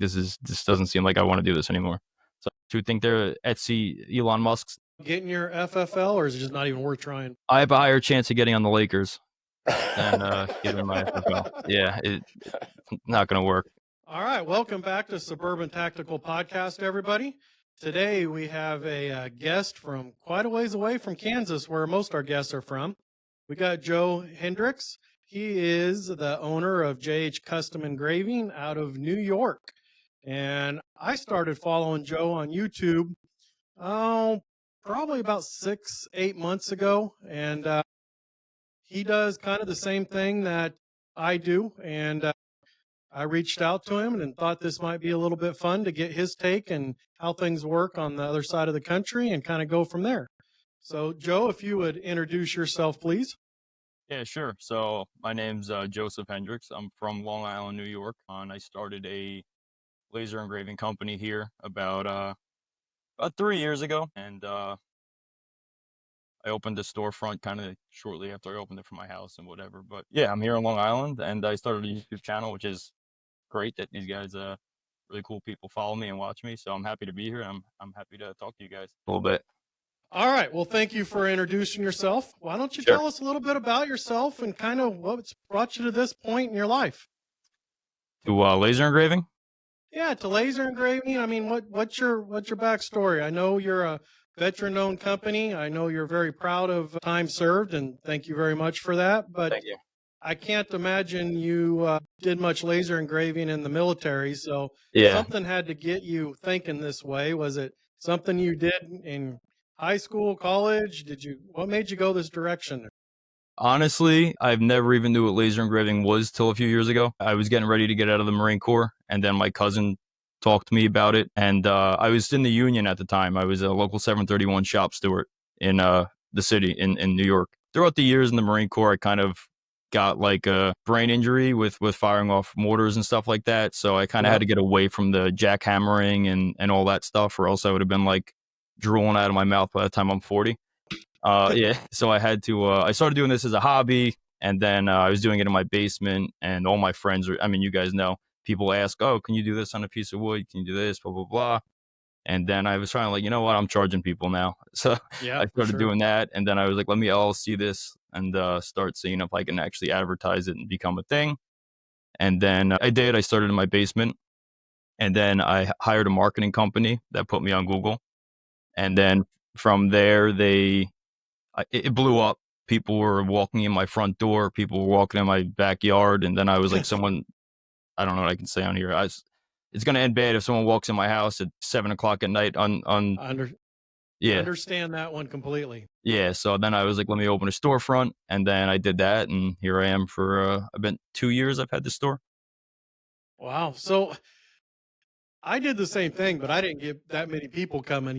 this doesn't seem like I want to do this anymore. So do you think they're Etsy Elon Musk's? Getting your FFL, or is it just not even worth trying? I have a higher chance of getting on the Lakers than getting my FFL. Yeah, it's not going to work. All right, welcome back to Suburban Tactical Podcast, everybody. Today we have a guest from quite a ways away from Kansas, where most our guests are from. We got Joe Hendriks. He is the owner of JH Custom Engraving out of New York. And I started following Joe on YouTube, probably about 6-8 months ago. And he does kind of the same thing that I do. And I reached out to him and thought this might be a little bit fun to get his take and how things work on the other side of the country and kind of go from there. So, Joe, if you would introduce yourself, please. Yeah, sure. So my name's Joseph Hendriks. I'm from Long Island, New York, and I started a laser engraving company here about 3 years ago, and I opened a storefront kind of shortly after I opened it for my house and whatever. But yeah, I'm here in Long Island, and I started a YouTube channel, which is great that these guys, really cool people, follow me and watch me. So I'm happy to be here. I'm happy to talk to you guys a little bit. All right. Well, thank you for introducing yourself. Why don't you Sure. tell us a little bit about yourself and kind of what's brought you to this point in your life? To laser engraving? Yeah, to laser engraving. I mean, what's your backstory? I know you're a veteran-owned company. I know you're very proud of time served, and thank you very much for that. But Thank you. I can't imagine you did much laser engraving in the military, so Yeah. something had to get you thinking this way. Was it something you did in high school, college? What made you go this direction? Honestly, I've never even knew what laser engraving was till a few years ago. I was getting ready to get out of the Marine Corps, and then my cousin talked to me about it. And I was in the union at the time. I was a local 731 shop steward in the city in New York. Throughout the years in the Marine Corps, I kind of got like a brain injury with firing off mortars and stuff like that. So I kind of had to get away from the jackhammering and all that stuff, or else I would have been like drooling out of my mouth by the time I'm 40. Yeah, so I had to, I started doing this as a hobby, and then I was doing it in my basement, and all my friends I mean, you guys know, people ask, oh, can you do this on a piece of wood? Can you do this? Blah, blah, blah. And then I was trying to like, you know what? I'm charging people now. So Yeah, I started sure. doing that. And then I was like, let me LLC this and start seeing if I can actually advertise it and become a thing. And then I did. I started in my basement. And then I hired a marketing company that put me on Google. And then from there, it blew up. People were walking in my front door. People were walking in my backyard. And then I was like, I don't know what I can say on here. It's going to end bad if someone walks in my house at 7:00 at night yeah. Understand that one completely. Yeah. So then I was like, let me open a storefront. And then I did that. And here I am for about 2 years. I've had the store. Wow. So I did the same thing, but I didn't get that many people coming.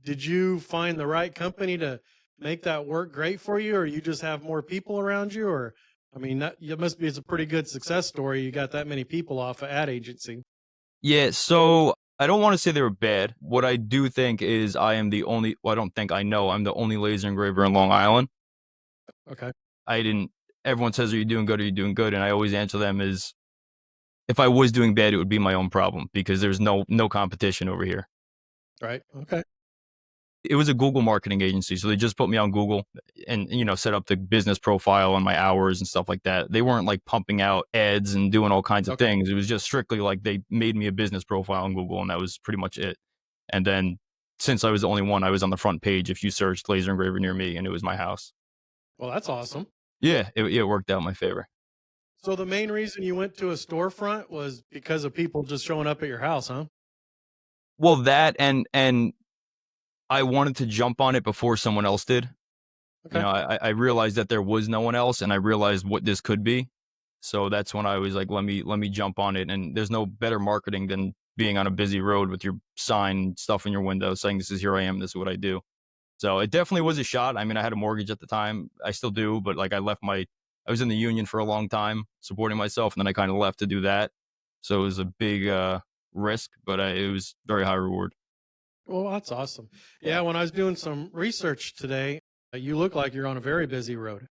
Did you find the right company to make that work great for you, or you just have more people around you? Or, I mean, it's a pretty good success story. You got that many people off an ad agency. Yeah. So I don't want to say they were bad. What I do think is I am the only, well, I don't think I know, I'm the only laser engraver in Long Island. Okay. Everyone says, are you doing good? Are you doing good? And I always answer them as, if I was doing bad, it would be my own problem because there's no competition over here. Right. Okay. It was a Google marketing agency. So they just put me on Google and, set up the business profile and my hours and stuff like that. They weren't like pumping out ads and doing all kinds of things. It was just strictly like they made me a business profile on Google, and that was pretty much it. And then since I was the only one, I was on the front page if you searched laser engraver near me, and it was my house. Well, that's awesome. Yeah, it worked out in my favor. So the main reason you went to a storefront was because of people just showing up at your house, huh? Well, that and I wanted to jump on it before someone else did. Okay. I realized that there was no one else, and I realized what this could be. So that's when I was like, let me jump on it. And there's no better marketing than being on a busy road with your sign stuff in your window saying, this is here I am, this is what I do. So it definitely was a shot. I mean, I had a mortgage at the time. I still do, but like I was in the union for a long time supporting myself, and then I kind of left to do that. So it was a big risk, but it was very high reward. Well, that's awesome. Yeah, when I was doing some research today, you look like you're on a very busy road.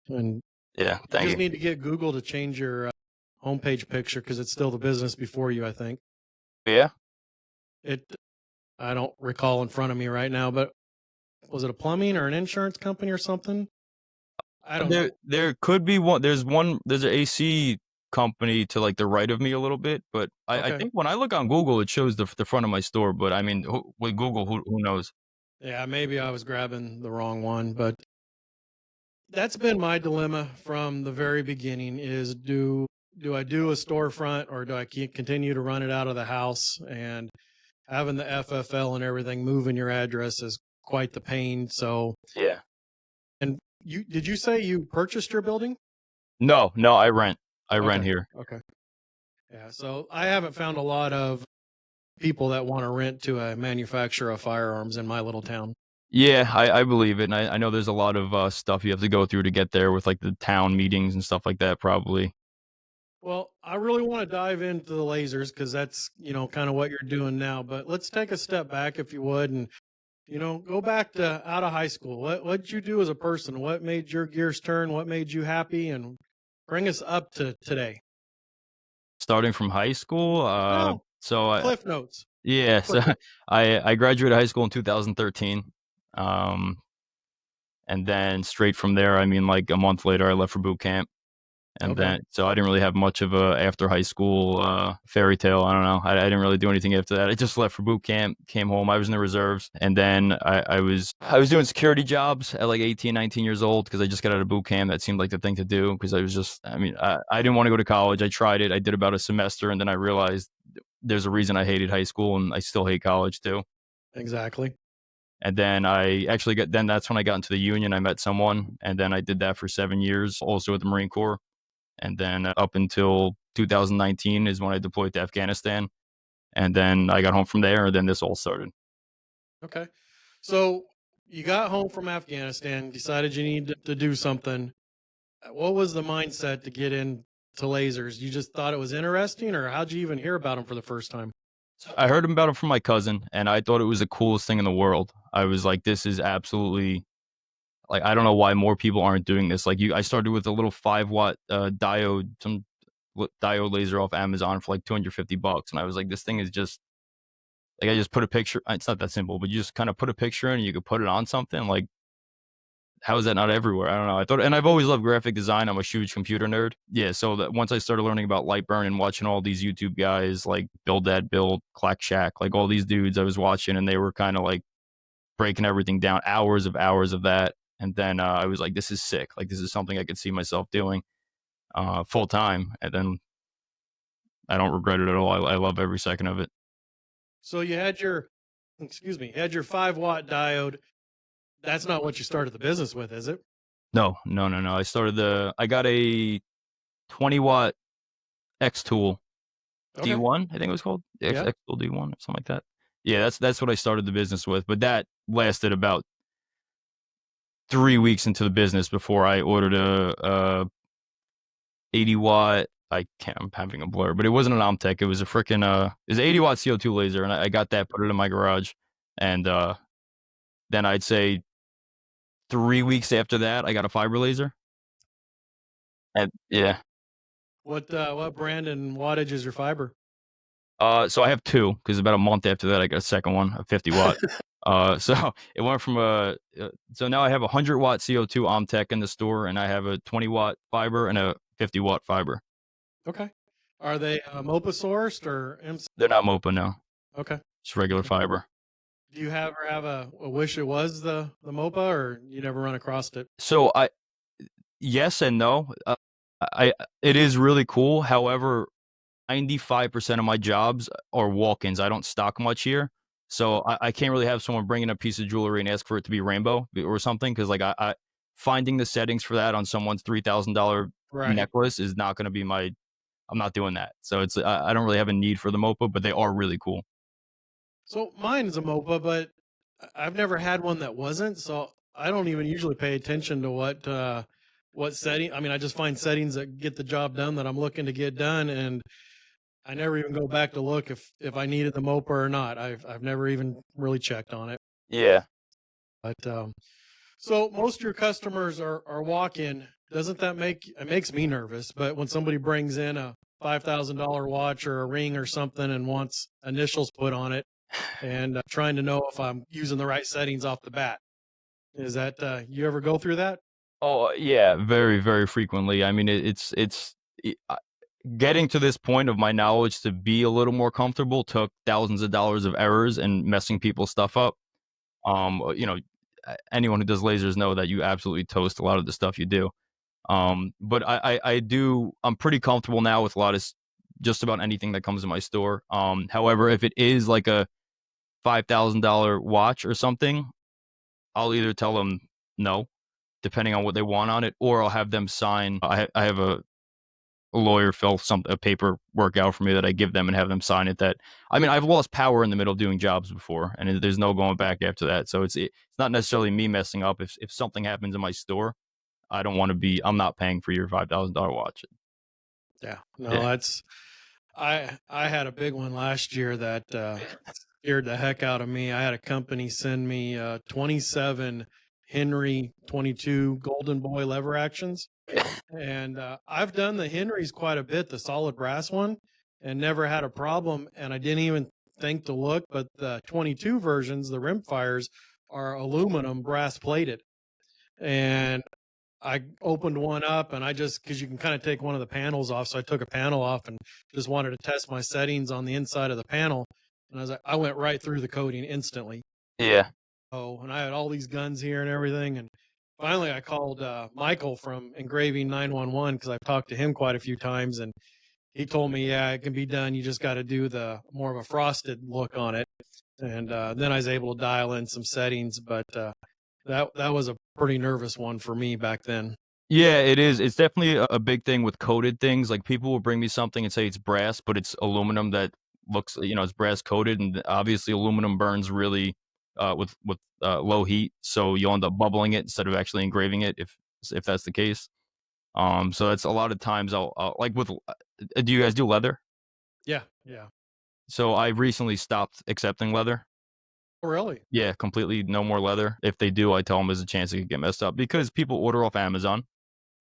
And yeah, you just need to get Google to change your homepage picture because it's still the business before you, I think. Yeah. It I don't recall in front of me right now, but was it a plumbing or an insurance company or something? I don't There know. there could be one. There's an AC company to like the right of me a little bit, but I Okay. think when I look on Google, it shows the front of my store. But I mean, with Google, who knows? Yeah, maybe I was grabbing the wrong one, but that's been my dilemma from the very beginning is do I do a storefront or do I continue to run it out of the house? And having the FFL and everything, moving your address is quite the pain. So, Yeah. and you did you say you purchased your building? No, no, I rent. I rent Okay. here. Okay. Yeah. So I haven't found a lot of people that want to rent to a manufacturer of firearms in my little town. Yeah, I believe it, and I know there's a lot of stuff you have to go through to get there with like the town meetings and stuff like that. Probably. Well, I really want to dive into the lasers because that's, kind of what you're doing now. But let's take a step back, if you would, and, go back to out of high school. What did you do as a person? What made your gears turn? What made you happy? And bring us up to today. Starting from high school, Well, so Cliff Notes, yeah, so quickly. I graduated high school in 2013, um, and then straight from there, I mean, like a month later, I left for boot camp. And Okay. then so I didn't really have much of a after high school, fairy tale, I don't know. I didn't really do anything after that. I just left for boot camp, came home, I was in the reserves, and then I was doing security jobs at, like, 18, 19 years old because I just got out of boot camp. That seemed like the thing to do because I mean, I didn't wanna go to college. I tried it. I did about a semester, and then I realized there's a reason I hated high school, and I still hate college too. Exactly. And then that's when I got into the union. I met someone, and then I did that for 7 years, also with the Marine Corps. And then up until 2019 is when I deployed to Afghanistan. And then I got home from there, and then this all started. Okay. So you got home from Afghanistan, decided you needed to do something. What was the mindset to get into lasers? You just thought it was interesting, or how'd you even hear about them for the first time? I heard about it from my cousin, and I thought it was the coolest thing in the world. I was like, this is absolutely like I don't know why more people aren't doing this. I started with a little 5 watt diode, some diode laser off Amazon for like $250, and I was like, this thing is just like I just put a picture. It's not that simple, but you just kind of put a picture in, and you could put it on something. Like how is that not everywhere? I don't know. I thought, and I've always loved graphic design. I'm a huge computer nerd. Yeah, so that once I started learning about Lightburn and watching all these YouTube guys like Build That Build, Clack Shack, like all these dudes I was watching, and they were kind of like breaking everything down, hours of that. And then I was like, this is sick. Like this is something I could see myself doing full time. And then I don't regret it at all. I love every second of it. So you had your, excuse me, you had your 5 watt diode. That's not what you started the business with, is it? No, no, no, no. I got a 20 watt X tool Okay. D1, I think it was called Yeah. X Tool D1 or something like that. Yeah, that's what I started the business with, but that lasted about 3 weeks into the business before I ordered a 80 watt. I can't. I'm having a blur, but it wasn't an Omtech. It was a freaking it was 80 watt CO2 laser, and I got that, put it in my garage, and then I'd say 3 weeks after that, I got a fiber laser, and yeah. What brand and wattage is your fiber? So I have 2 because about a month after that, I got a second one, a 50 watt. So it went from so now I have a 100 watt CO2 Omtech in the store, and I have a 20 watt fiber and a 50 watt fiber. Okay. Are they MOPA sourced or They're not MOPA, no. Okay. It's regular Okay. fiber. Do you ever have a wish it was the MOPA, or you never run across it? So yes and no. I it is really cool. However, 95% of my jobs are walk-ins. I don't stock much here. So I can't really have someone bring in a piece of jewelry and ask for it to be rainbow or something because like I finding the settings for that on someone's $3,000 Right. necklace is not going to be my. I'm not doing that. So I don't really have a need for the MOPA, but they are really cool. So mine's a MOPA, but I've never had one that wasn't. So I don't even usually pay attention to what setting. I mean, I just find settings that get the job done that I'm looking to get done, and I never even go back to look if I needed the MOPA or not. I've never even really checked on it. Yeah. But so most of your customers are walk in. Doesn't that make it makes me nervous? But when somebody brings in a $5,000 watch or a ring or something and wants initials put on it, and trying to know if I'm using the right settings off the bat. Is that you ever go through that? Oh, yeah, very, very frequently. I mean, it's I getting to this point of my knowledge to be a little more comfortable took thousands of dollars of errors and messing people's stuff up. Anyone who does lasers know that you absolutely toast a lot of the stuff you do. But I'm pretty comfortable now with a lot of just about anything that comes in my store. However, if it is like a $5,000 watch or something, I'll either tell them no, depending on what they want on it, or I'll have them sign. I have a lawyer fill a paperwork out for me that I give them and have them sign it. That I mean, I've lost power in the middle of doing jobs before, and there's no going back after that. So it's not necessarily me messing up. If something happens in my store, I don't want to be. I'm not paying for your $5,000 watch. Yeah, no, Yeah. that's I had a big one last year that scared the heck out of me. I had a company send me 27 Henry 22 Golden Boy lever actions, and I've done the Henrys quite a bit, the solid brass one, and never had a problem. And I didn't even think to look, but the 22 versions, the rim fires, are aluminum brass plated, and I opened one up and I just, because you can kind of take one of the panels off. So I took a panel off and just wanted to test my settings on the inside of the panel. And I went right through the coating instantly. Yeah. Oh, and I had all these guns here and everything. And finally I called Michael from Engraving 911 because I've talked to him quite a few times. And he told me, yeah, it can be done. You just got to do the more of a frosted look on it. And then I was able to dial in some settings. But that was a pretty nervous one for me back then. Yeah, it is. It's definitely a big thing with coated things. Like people will bring me something and say it's brass, but it's aluminum that looks, it's brass coated, and obviously aluminum burns really with low heat, so you'll end up bubbling it instead of actually engraving it if that's the case. So that's a lot of times I'll like with. Do you guys do leather? Yeah, yeah. So I recently stopped accepting leather. Oh, really? Yeah, completely no more leather. If they do, I tell them there's a chance it could get messed up because people order off Amazon.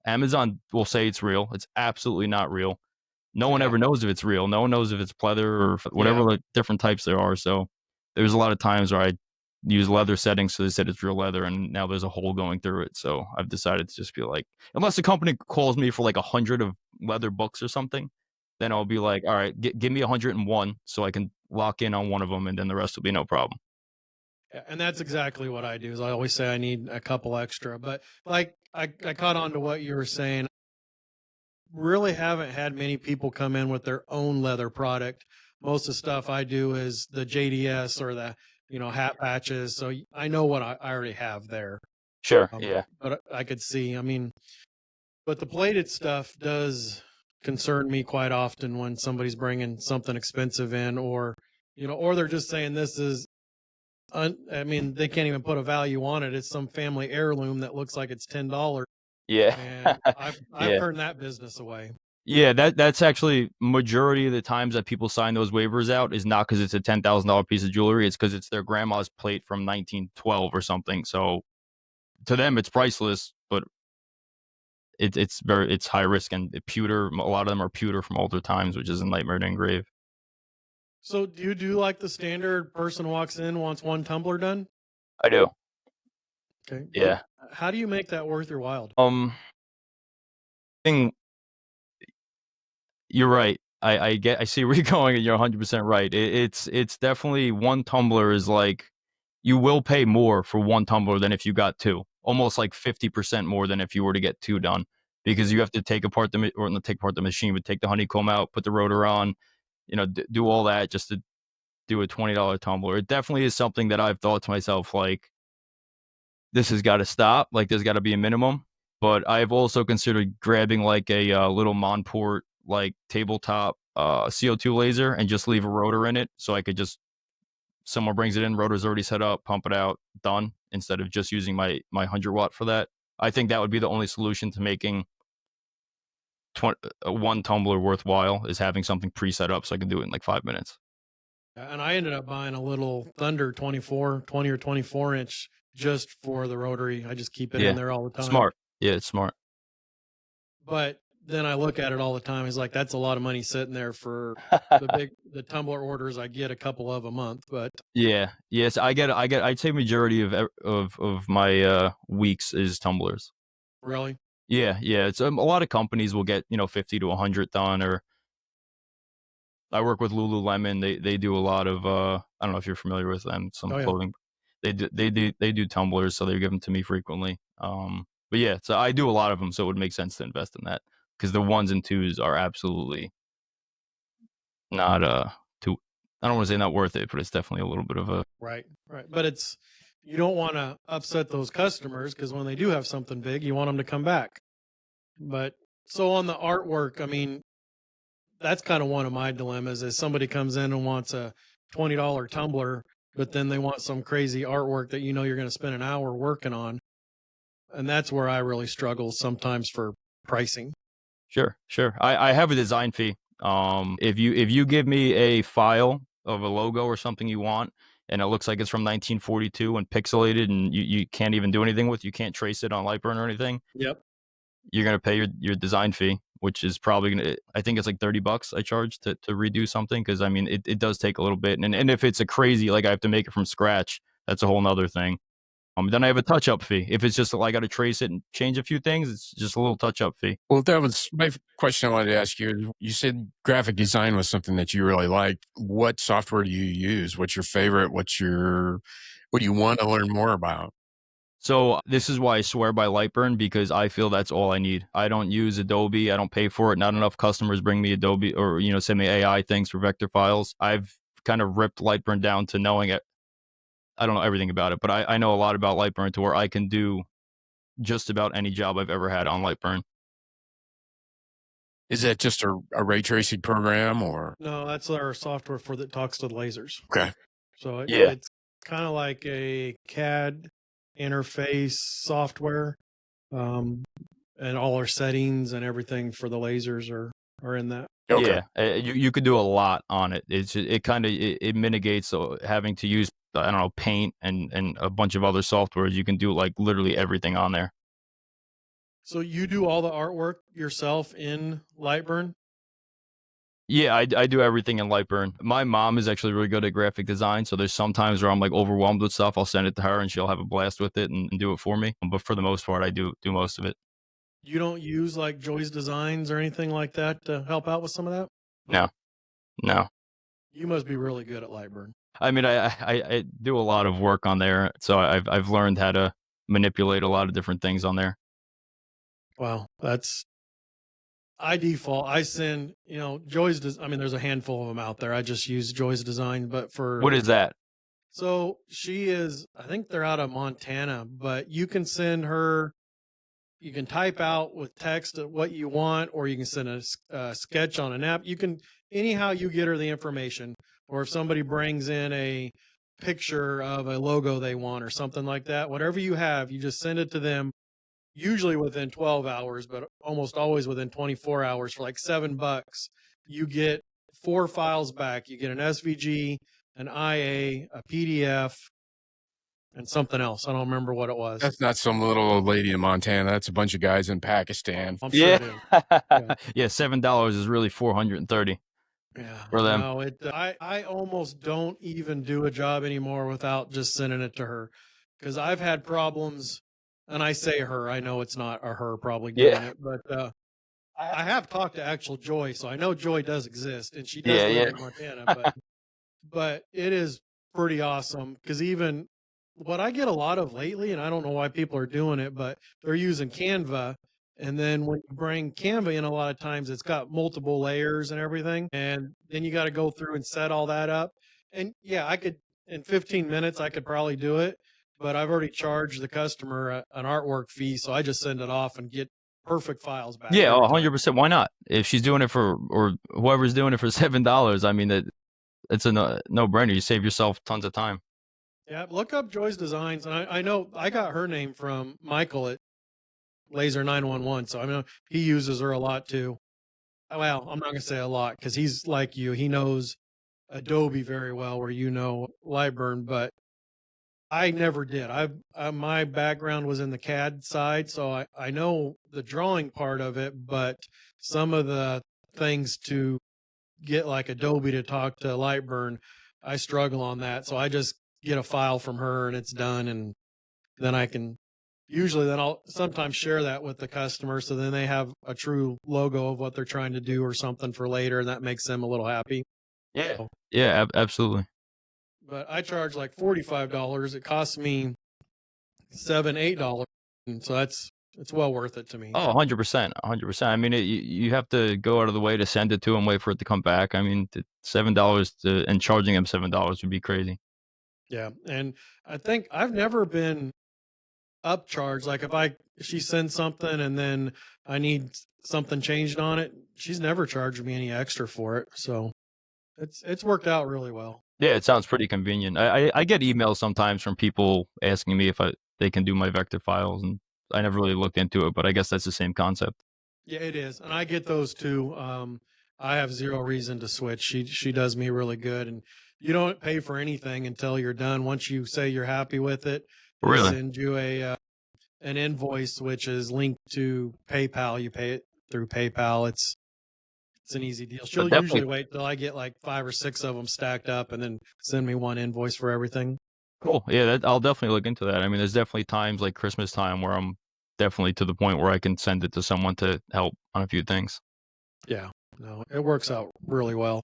Amazon will say it's real. It's absolutely not real. No one Yeah, ever knows if it's real. No one knows if it's pleather or whatever yeah, like different types there are. So there's a lot of times where I use leather settings, so they said it's real leather, and now there's a hole going through it. So I've decided to just be like, unless the company calls me for like 100 of leather books or something, then I'll be like, all right, give me 101 so I can lock in on one of them, and then the rest will be no problem. yeah. And that's exactly what I do. Is I always say I need a couple extra, but like I caught on to what you were saying. Really haven't had many people come in with their own leather product. Most of the stuff I do is the JDS or the hat patches. So I know what I already have there. Sure. Yeah. But I could see. I mean, but the plated stuff does concern me quite often when somebody's bringing something expensive in, or they're just saying this is. I mean, they can't even put a value on it. It's some family heirloom that looks like it's $10, Yeah. and I've Yeah. turned that business away. Yeah, that's actually majority of the times that people sign those waivers out is not because it's a $10,000 piece of jewelry. It's because it's their grandma's plate from 1912 or something. So to them, it's priceless, but it's high risk and pewter. A lot of them are pewter from older times, which is a nightmare to engrave. So do you do like the standard person walks in, wants one tumbler done? I do. Okay. Yeah. How do you make that worth your while? Um. Thing You're right. I see where you're going, and you're 100% right. It's definitely one tumbler is like you will pay more for one tumbler than if you got two. Almost like 50% more than if you were to get two done because you have to take apart or not take apart the machine, but take the honeycomb out, put the rotor on, do all that just to do a $20 tumbler. It definitely is something that I've thought to myself like this has got to stop. Like there's got to be a minimum. But I've also considered grabbing like a little Monport like tabletop CO2 laser and just leave a rotor in it, so I could just someone brings it in, rotor's already set up, pump it out, done. Instead of just using my 100 watt for that, I think that would be the only solution to making one tumbler worthwhile is having something pre-set up so I can do it in like 5 minutes. And I ended up buying a little Thunder 20 or 24-inch just for the rotary. I just keep it in Yeah, there all the time. smart. Yeah, it's smart. But then I look at it all the time. It's like, that's a lot of money sitting there for the tumbler orders. I get a couple of a month, but Yeah. Yes, I'd say majority of my, weeks is tumblers. really, Yeah, yeah, it's, a lot of companies will get, 50 to 100 done, or I work with Lululemon, they do a lot of, I don't know if you're familiar with them, some oh yeah. clothing. They do tumblers, so they give them to me frequently. But yeah, so I do a lot of them, so it would make sense to invest in that because the ones and twos are absolutely not, too I don't wanna say not worth it, but it's definitely a little bit of a Right, right. But it's you don't want to upset those customers because when they do have something big, you want them to come back. But so on the artwork, I mean, that's kind of one of my dilemmas is somebody comes in and wants a $20 tumbler, but then they want some crazy artwork that you know you're going to spend an hour working on. And that's where I really struggle sometimes for pricing. Sure, sure. I have a design fee. If you give me a file of a logo or something you want, and it looks like it's from 1942 and pixelated, and you can't even do anything with, you can't trace it on Lightburn or anything, Yep. you're gonna pay your design fee, which is probably gonna. I think it's like $30 I charge to redo something because I mean it does take a little bit, and if it's a crazy like I have to make it from scratch, that's a whole nother thing. Then I have a touch up fee. If it's just like I got to trace it and change a few things, it's just a little touch up fee. Well, that was my question I wanted to ask you. You said graphic design was something that you really liked. What software do you use? What's your favorite? What do you want to learn more about? So this is why I swear by Lightburn because I feel that's all I need. I don't use Adobe. I don't pay for it. Not enough customers bring me Adobe or send me AI things for vector files. I've kind of ripped Lightburn down to knowing it. I don't know everything about it, but I know a lot about Lightburn to where I can do just about any job I've ever had on Lightburn. Is that just a ray tracing program or? No, that's our software for that talks to the lasers. Okay. So Yeah. it's kind of like a CAD interface software. Um, and all our settings and everything for the lasers are in that. Okay. Yeah, you could do a lot on it. It kind of it mitigates having to use I don't know Paint and a bunch of other softwares. You can do like literally everything on there. So you do all the artwork yourself in Lightburn? Yeah, I do everything in Lightburn. My mom is actually really good at graphic design, so there's sometimes where I'm like overwhelmed with stuff. I'll send it to her and she'll have a blast with it and do it for me. But for the most part, I do most of it. You don't use like Joy's Designs or anything like that to help out with some of that? No, no. You must be really good at Lightburn. I mean, I do a lot of work on there, so I've learned how to manipulate a lot of different things on there. Wow, that's I default. I send, I mean, there's a handful of them out there. I just use Joy's Design, but What is that? so she is, I think they're out of Montana, but you can send her, you can type out with text what you want, or you can send a sketch on an app. You can, anyhow, you get her the information. Or if somebody brings in a picture of a logo they want or something like that, whatever you have, you just send it to them, usually within 12 hours, but almost always within 24 hours for like $7. You get 4 files back. You get an SVG, an IA, a PDF, and something else. I don't remember what it was. That's not some little old lady in Montana. That's a bunch of guys in Pakistan. I'm sure Yeah, it is. Yeah. yeah. $7 is really 430 Yeah, for them. no, I almost don't even do a job anymore without just sending it to her, because I've had problems, and I say her, I know it's not a her probably doing Yeah, it, but I have talked to actual Joy, so I know Joy does exist, and she does yeah, live yeah. in Montana, but it is pretty awesome because even what I get a lot of lately, and I don't know why people are doing it, but they're using Canva. And then when you bring Canva in, a lot of times it's got multiple layers and everything. And then you got to go through and set all that up. And yeah, I could, in 15 minutes, I could probably do it, but I've already charged the customer an artwork fee. So I just send it off and get perfect files back Yeah, every time. 100%. Why not? If she's doing it for, or whoever's doing it for $7, I mean, it's a no brainer. You save yourself tons of time. Yeah, look up Joy's Designs. And I know I got her name from Michael at Laser 911. So I mean, he uses her a lot too. Well, I'm not gonna say a lot because he's like you. He knows Adobe very well, where Lightburn. But I never did. My background was in the CAD side, so I know the drawing part of it, but some of the things to get like Adobe to talk to Lightburn, I struggle on that. So I just get a file from her and it's done, and then I can usually then I'll sometimes share that with the customer, so then they have a true logo of what they're trying to do or something for later, and that makes them a little happy. Yeah. So, Yeah, absolutely. but I charge like $45. It costs me $7, $8, and so it's well worth it to me. Oh, 100%, 100%. I mean, you have to go out of the way to send it to them, wait for it to come back. I mean, $7 and charging them $7 would be crazy. Yeah, and I think I've never been upcharged. Like if she sends something and then I need something changed on it, she's never charged me any extra for it. So it's worked out really well. Yeah, it sounds pretty convenient. I get emails sometimes from people asking me if they can do my vector files, and I never really looked into it, but I guess that's the same concept. Yeah, it is, and I get those too. I have zero reason to switch. She does me really good, and you don't pay for anything until you're done. Once you say you're happy with it, they Really? send you a an invoice which is linked to PayPal. You pay it through PayPal. It's an easy deal. But She'll usually definitely wait till I get like 5 or 6 of them stacked up and then send me one invoice for everything. cool. Yeah, I'll definitely look into that. I mean, there's definitely times like Christmas time where I'm definitely to the point where I can send it to someone to help on a few things. Yeah. No, it works out really well.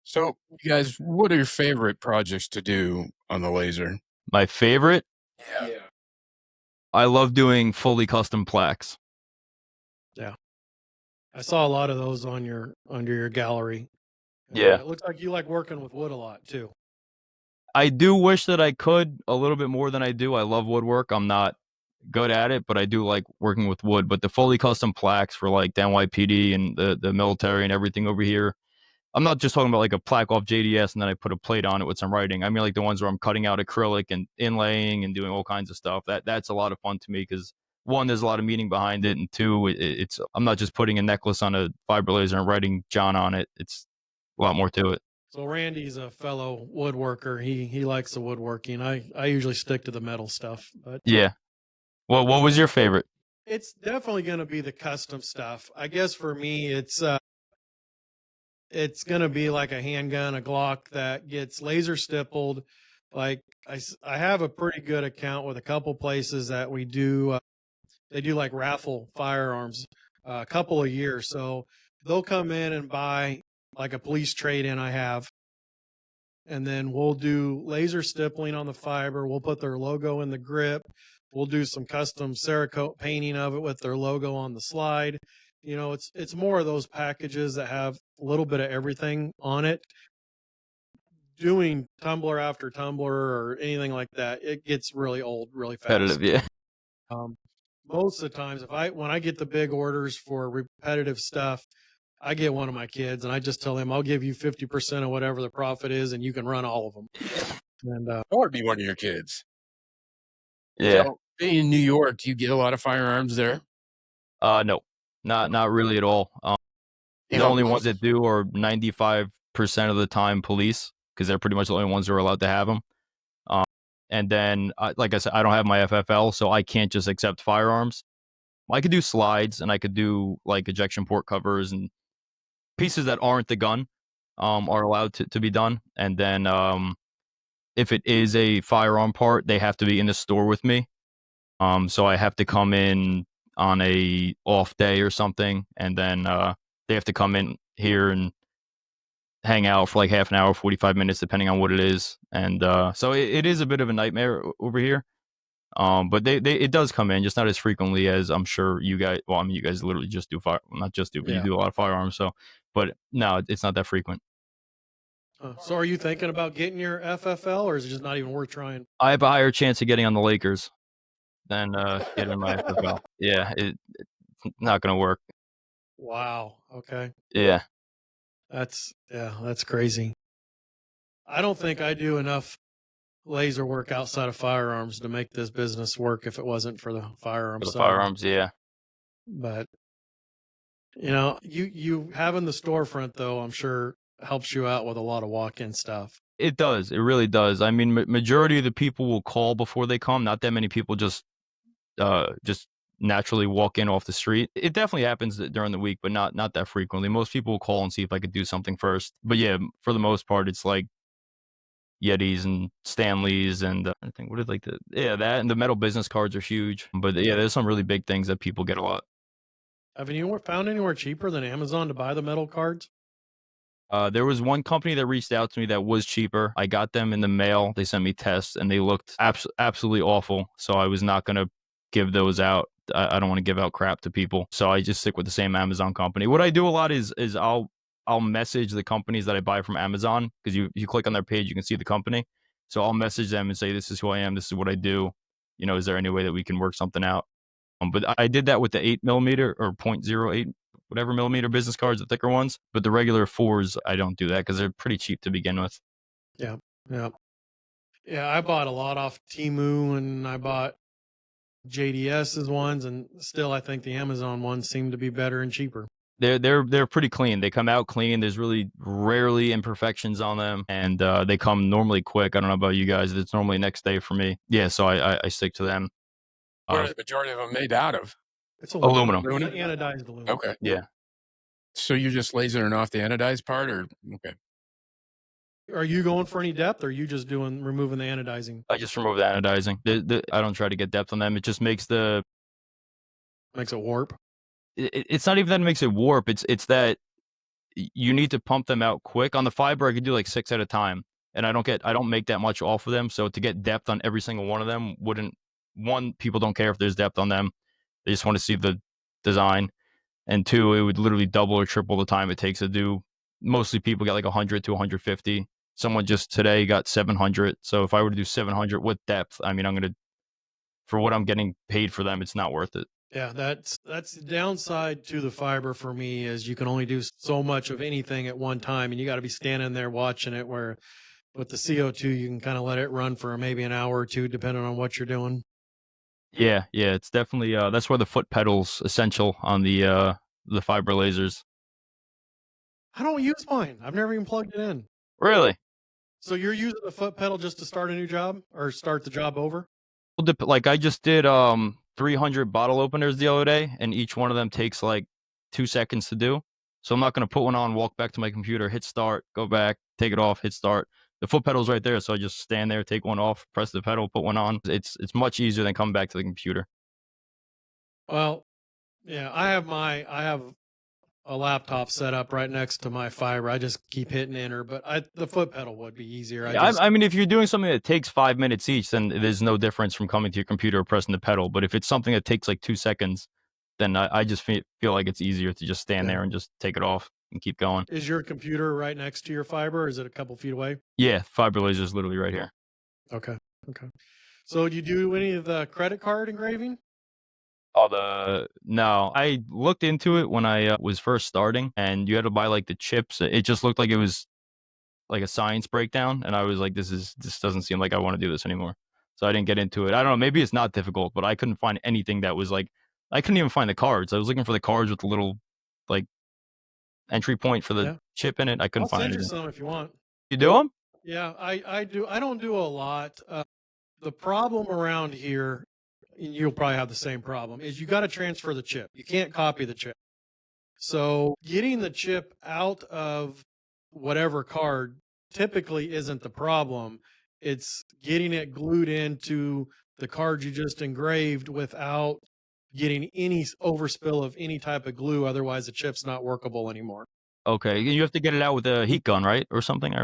So, you guys, what are your favorite projects to do on the laser? My favorite, Yeah. I love doing fully custom plaques. Yeah. I saw a lot of those on your under your gallery. And Yeah. it looks like you like working with wood a lot too. I do wish that I could a little bit more than I do. I love woodwork. I'm not good at it, but I do like working with wood. But the fully custom plaques for like the NYPD and the military and everything over here. I'm not just talking about like a plaque off JDS and then I put a plate on it with some writing. I mean like the ones where I'm cutting out acrylic and inlaying and doing all kinds of stuff. That's a lot of fun to me because one, there's a lot of meaning behind it, and two, it's I'm not just putting a necklace on a fiber laser and writing John on it. It's a lot more to it. So Randy's a fellow woodworker. He likes the woodworking. I usually stick to the metal stuff, but Yeah. Well, what was your favorite? it's definitely going to be the custom stuff. I guess for me it's going to be like a handgun, a Glock that gets laser stippled. Like I have a pretty good account with a couple places that we do they do like raffle firearms a couple of years. So they'll come in and buy like a police trade-in I have, and then we'll do laser stippling on the fiber. We'll put their logo in the grip. We'll do some custom Cerakote painting of it with their logo on the slide. You know, it's more of those packages that have a little bit of everything on it. Doing tumbler after tumbler or anything like that, it gets really old really fast. Competitive, yeah. Um, most of the times, if I when I get the big orders for repetitive stuff, I get one of my kids and I just tell him I'll give you 50% of whatever the profit is, and you can run all of them. And I want to be one of your kids. Yeah. So, being in New York, do you get a lot of firearms there? No, not really at all. You The don't only really? ones that do are 95% of the time police because they're pretty much the only ones who are allowed to have them. Um, and then, like I said, I don't have my FFL, so I can't just accept firearms. I could do slides and I could do like ejection port covers and pieces that aren't the gun are allowed to be done. And then if it is a firearm part, they have to be in the store with me. So I have to come in on a off day or something, and then they have to come in here and hang out for like half an hour, 45 minutes, depending on what it is. And so it is a bit of a nightmare over here. But they it does come in, just not as frequently as I'm sure you guys. Well, I mean, you guys literally just do fire, not just do, but you yeah. do a lot of firearms. So, but no, it's not that frequent. So are you thinking about getting your FFL, or is it just not even worth trying? I have a higher chance of getting on the Lakers than getting my FFL. Yeah, it's not gonna work. Wow. Okay. Yeah, That's crazy. I don't think I do enough laser work outside of firearms to make this business work if it wasn't for the firearm for the side. firearms. Yeah, But you know, you having the storefront though, I'm sure helps you out with a lot of walk-in stuff. It does. It really does. I mean, majority of the people will call before they come. Not that many people just naturally walk in off the street. It definitely happens during the week, but not that frequently. Most people will call and see if I could do something first. But yeah, for the most part, it's like Yetis and Stanleys and I think what is like that and the metal business cards are huge. But yeah, there's some really big things that people get a lot. Have you found anywhere cheaper than Amazon to buy the metal cards? There was one company that reached out to me that was cheaper. I got them in the mail. They sent me tests and they looked absolutely awful. So I was not going to give those out. I don't want to give out crap to people. So I just stick with the same Amazon company. What I do a lot is I'll message the companies that I buy from Amazon because you click on their page, you can see the company. So I'll message them and say, this is who I am. This is what I do. Is there any way that we can work something out? But I did that with the 8 millimeter or 0.08 whatever millimeter business cards, the thicker ones. But the regular fours, I don't do that because they're pretty cheap to begin with. Yeah, yeah, yeah. I bought a lot off Temu, and I bought JDS's ones, and still, I think the Amazon ones seem to be better and cheaper. They're pretty clean. They come out clean. There's really rarely imperfections on them, and they come normally quick. I don't know about you guys. It's normally next day for me. Yeah, so I stick to them. What are the majority of them made out of? It's Aluminum. Anodized aluminum. Okay. Yeah. So you're just lasering off the anodized part, or okay? Are you going for any depth, or are you just removing the anodizing? I just remove the anodizing. I don't try to get depth on them. It just makes it warp. It's not even that it makes it warp. It's that you need to pump them out quick. On the fiber, I could do like 6 at a time, and I don't make that much off of them. So to get depth on every single one of them people don't care if there's depth on them. They just want to see the design. And 2, it would literally double or triple the time it takes to do. Mostly people get like 100 to 150. Someone just today got 700. So if I were to do 700 with depth, I mean, for what I'm getting paid for them, it's not worth it. Yeah, that's the downside to the fiber for me is you can only do so much of anything at one time, and you got to be standing there watching it. Where with the CO2, you can kind of let it run for maybe an hour or two, depending on what you're doing. Yeah, it's definitely that's why the foot pedal's essential on the fiber lasers. I don't use mine. I've never even plugged it in. Really? So you're using the foot pedal just to start a new job or start the job over? Like I just did 300 bottle openers the other day, and each one of them takes like 2 seconds to do. So I'm not going to put one on, walk back to my computer, hit start, go back, take it off, hit start. The foot pedal's right there, so I just stand there, take one off, press the pedal, put one on. It's much easier than coming back to the computer. Well, yeah, I have a laptop set up right next to my fiber. I just keep hitting enter, but the foot pedal would be easier. I mean, if you're doing something that takes 5 minutes each, then there's no difference from coming to your computer or pressing the pedal. But if it's something that takes like 2 seconds, then I just feel like it's easier to just stand there and just take it off and keep going. Is your computer right next to your fiber? Or is it a couple feet away? Yeah, fiber laser is literally right here. Okay. So do you do any of the credit card engraving? No, I looked into it when I was first starting, and you had to buy like the chips. It just looked like it was like a science breakdown, and I was like, this doesn't seem like I want to do this anymore. So I didn't get into it. I don't know, maybe it's not difficult, but I couldn't find anything that was like, I couldn't even find the cards. I was looking for the cards with the little like entry point for the chip in it. I couldn't find anything. anything. I'll send you some if you want. You do them? Yeah, I do. I don't do a lot. The problem around here, and you'll probably have the same problem, is you got to transfer the chip. You can't copy the chip. So getting the chip out of whatever card typically isn't the problem. It's getting it glued into the card you just engraved without getting any overspill of any type of glue. Otherwise, the chip's not workable anymore. Okay, you have to get it out with a heat gun, right, or something?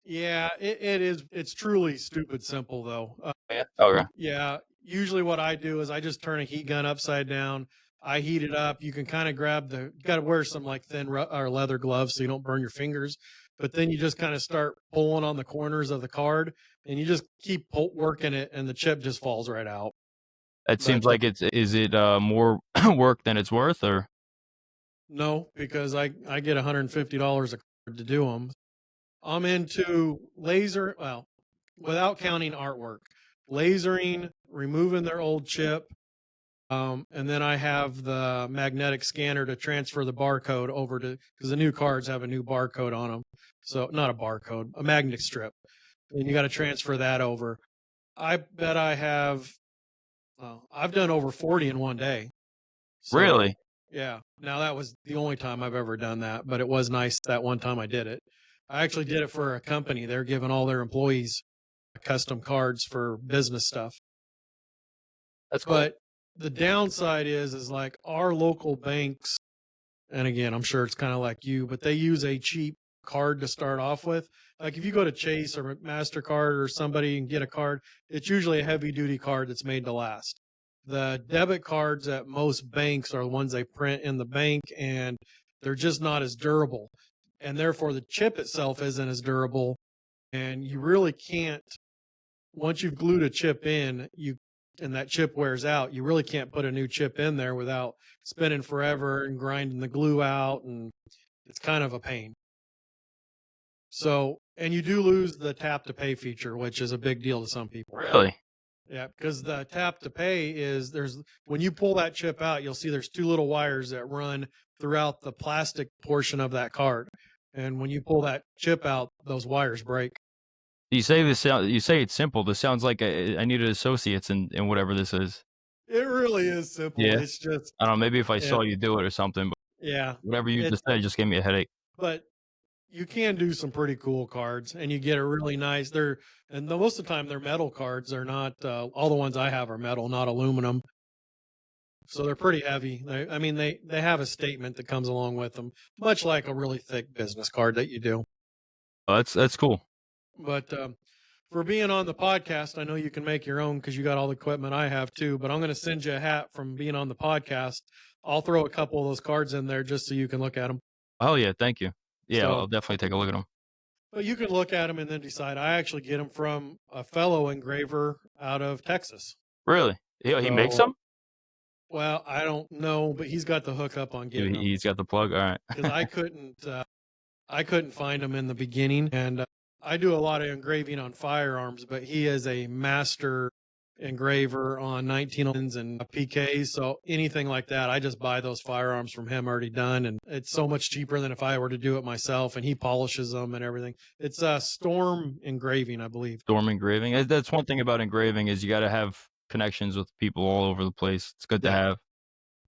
Yeah, it is. It's truly stupid simple, though. Yeah. Okay. Yeah. Usually what I do is I just turn a heat gun upside down. I heat it up. You can kind of you got to wear some like thin or leather gloves so you don't burn your fingers. But then you just kind of start pulling on the corners of the card, and you just keep working it, and the chip just falls right out. It seems like is it more work than it's worth, or? No, because I get $150 a card to do them. I'm into laser, well, without counting artwork, lasering, removing their old chip, and then I have the magnetic scanner to transfer the barcode over to, because the new cards have a new barcode on them. So not a barcode, a magnetic strip. and you got to transfer that over. I bet I have, well, I've done over 40 in one day. So, Really? yeah. Now that was the only time I've ever done that, but it was nice that one time I did it. I actually did it for a company. They're giving all their employees custom cards for business stuff. That's cool. But the downside is like our local banks, and again, I'm sure it's kind of like you, but they use a cheap card to start off with. Like if you go to Chase or MasterCard or somebody and get a card, it's usually a heavy duty card that's made to last. The debit cards at most banks are the ones they print in the bank, and they're just not as durable. And therefore, the chip itself isn't as durable. And you really can't, once you've glued a chip in, and that chip wears out, you really can't put a new chip in there without spinning forever and grinding the glue out, and it's kind of a pain. So, and you do lose the tap to pay feature, which is a big deal to some people. Really? Yeah, because the tap to pay is when you pull that chip out, you'll see there's two little wires that run throughout the plastic portion of that card. And when you pull that chip out, those wires break. You say this. You say it's simple. This sounds like I needed associates in whatever this is. It really is simple. Yeah. It's just, I don't know. Maybe if I yeah, saw you do it or something, but yeah. whatever you just said just gave me a headache. But you can do some pretty cool cards, and you get a really nice. Most of the time they're metal cards. They're not all the ones I have are metal, not aluminum. So they're pretty heavy. They have a statement that comes along with them, much like a really thick business card that you do. Oh, that's cool. But for being on the podcast, I know you can make your own because you got all the equipment I have too. But I'm going to send you a hat from being on the podcast. I'll throw a couple of those cards in there just so you can look at them. Oh yeah, thank you. Yeah, So, I'll definitely take a look at them. but you can look at them and then decide. I actually get them from a fellow engraver out of Texas. Really? He makes So, them? well, I don't know, but he's got the hookup on getting them He's got the plug. All right. because I couldn't find him in the beginning, and I do a lot of engraving on firearms, but he is a master engraver on 1911s and PKs. So anything like that, I just buy those firearms from him already done, and it's so much cheaper than if I were to do it myself. And he polishes them and everything. It's Storm Engraving, I believe. Storm engraving. That's one thing about engraving is you got to have connections with people all over the place. It's good to have.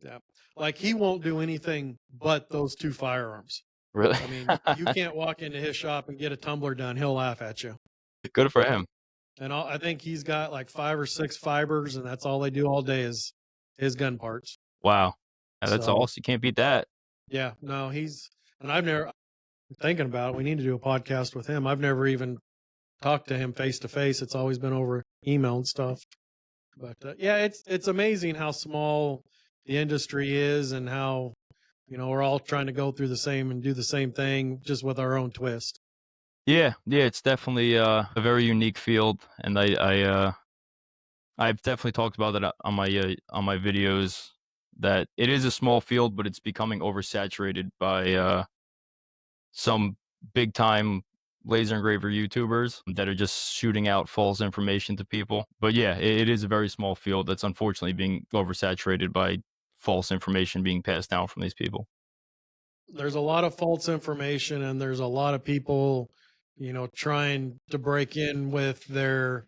Yeah, like he won't do anything but those two firearms. Really? I mean, you can't walk into his shop and get a tumbler done. He'll laugh at you. Good for him. And I think he's got like 5 or 6 fibers, and that's all they do all day is his gun parts. Wow. Yeah, that's So, awesome. You can't beat that. yeah, no, I'm thinking about it. We need to do a podcast with him. I've never even talked to him face to face. It's always been over email and stuff. But yeah, it's amazing how small the industry is, and how we're all trying to go through the same and do the same thing, just with our own twist. Yeah, it's definitely a very unique field, and I've definitely talked about that on my videos, that it is a small field, but it's becoming oversaturated by some big time laser engraver YouTubers that are just shooting out false information to people. But yeah, it is a very small field that's unfortunately being oversaturated by false information being passed down from these people. There's a lot of false information, and there's a lot of people trying to break in with their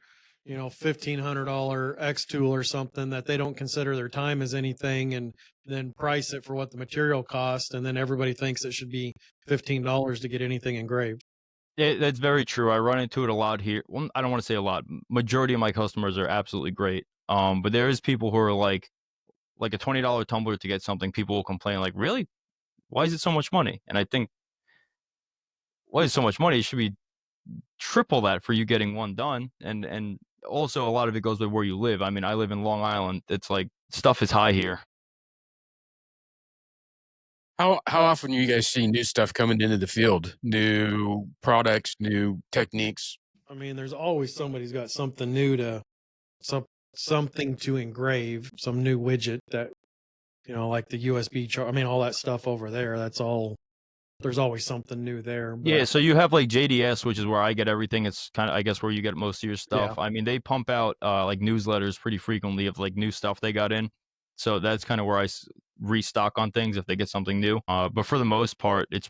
$1,500 X tool or something that they don't consider their time as anything, and then price it for what the material cost, and then everybody thinks it should be $15 to get anything engraved. Yeah, that's very true. I run into it a lot here. Well, I don't want to say a lot. Majority of my customers are absolutely great. But there is people who are like a $20 tumbler to get something. People will complain like, really? Why is it so much money? And I think, why is it so much money? It should be triple that for you getting one done. And also a lot of it goes with where you live. I mean, I live in Long Island. It's like stuff is high here. How often do you guys see new stuff coming into the field? New products, new techniques? I mean, there's always somebody's got something new something to engrave, some new widget that like the USB chart. I mean, all that stuff over there. That's all. There's always something new there. But Yeah, so you have like JDS, which is where I get everything. It's kind of, I guess, where you get most of your stuff. Yeah. I mean, they pump out like newsletters pretty frequently of like new stuff they got in. So that's kind of where I restock on things if they get something new. But for the most part, it's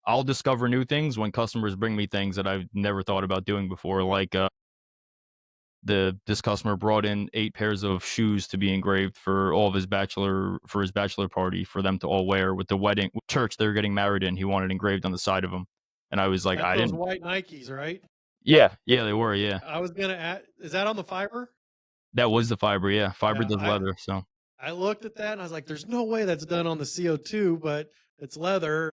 I'll discover new things when customers bring me things that I've never thought about doing before. Like this customer brought in 8 pairs of shoes to be engraved for all of his bachelor party for them to all wear with the wedding church they're getting married in. He wanted engraved on the side of them, and I was like, That's I those didn't. white Nikes, right? Yeah, yeah, they were. Yeah, I was gonna add, is that on the fiber? that was the fiber. Yeah, fiber Yeah, does leather. So I looked at that and I was like, there's no way that's done on the CO2, but it's leather.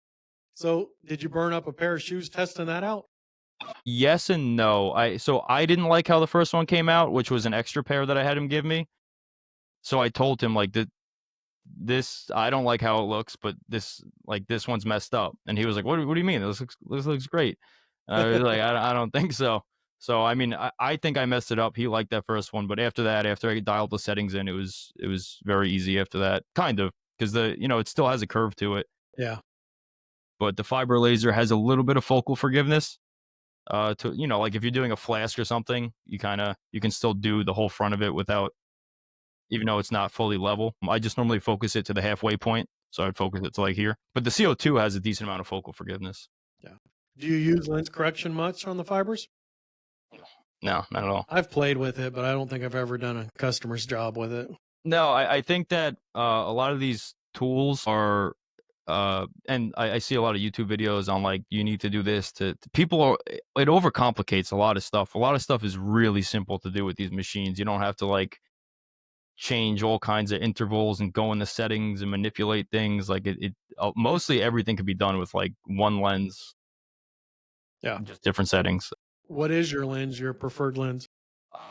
So did you burn up a pair of shoes testing that out? yes and no. I didn't like how the first one came out, which was an extra pair that I had him give me. So I told him like this I don't like how it looks, but this one's messed up. And he was like, what do you mean? This looks great. And I was like, I don't think so. So I mean, I think I messed it up. He liked that first one, but after that, after I dialed the settings in, it was very easy after that, kind of, because it still has a curve to it, Yeah. but the fiber laser has a little bit of focal forgiveness. To like if you're doing a flask or something, you can still do the whole front of it without, even though it's not fully level. I just normally focus it to the halfway point. So I'd focus it to like here. But the CO2 has a decent amount of focal forgiveness. Yeah. Do you use lens correction much on the fibers? No, not at all. I've played with it, but I don't think I've ever done a customer's job with it. No, I think that a lot of these tools are, and I see a lot of YouTube videos on like, you need to do this people it overcomplicates a lot of stuff. A lot of stuff is really simple to do with these machines. You don't have to like change all kinds of intervals and go in the settings and manipulate things. Like mostly everything can be done with like one lens. Yeah. Just different settings. What is your lens, your preferred lens?